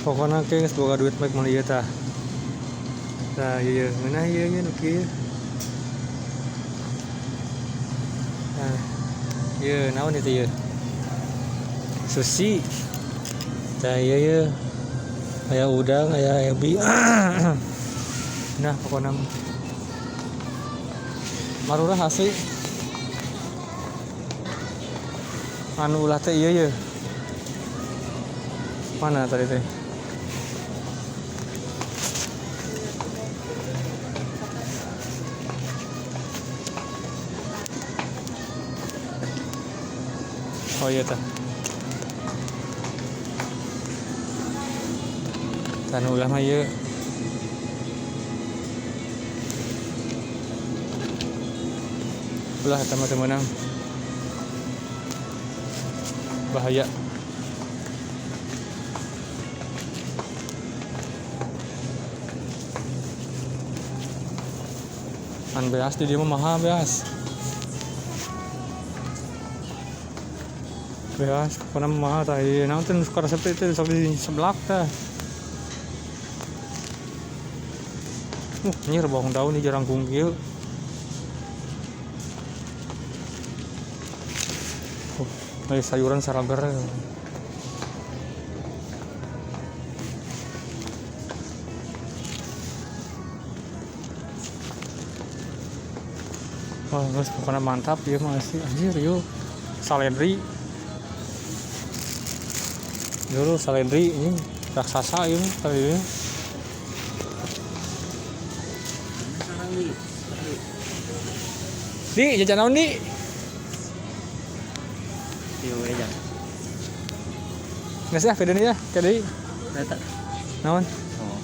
pokoknya geus boga duit baik mun ieu tah. Tah ieu ngeunah ieu nu kieu. Nah, ieu naon itu ieu? Sushi. Tah ieu aya udang, aya ebi. Nah, pokoknya marurah asli. Anu ulah teh ieu. Mana tadi teh? Oh iya tah. Anu ulah mah ieu. Ulah eta mah teu meunang. Bahaya. An beas di dieu mah mahal beas. Beas pokona mahal tah ieu naon teh nu suka resep teh sok di seblak teh. Nyer bawang daun di jarangkung kieu. Sayuran sarager. Wah, guys, pokoknya mantap ya masih anjir yuk. Saledri. Dulu saledri ini raksasa yuk tadi ya. Di jajan naon di? Iya aja. Nggak sih, beda nih ya, kayak di. Data. Naon? Oh.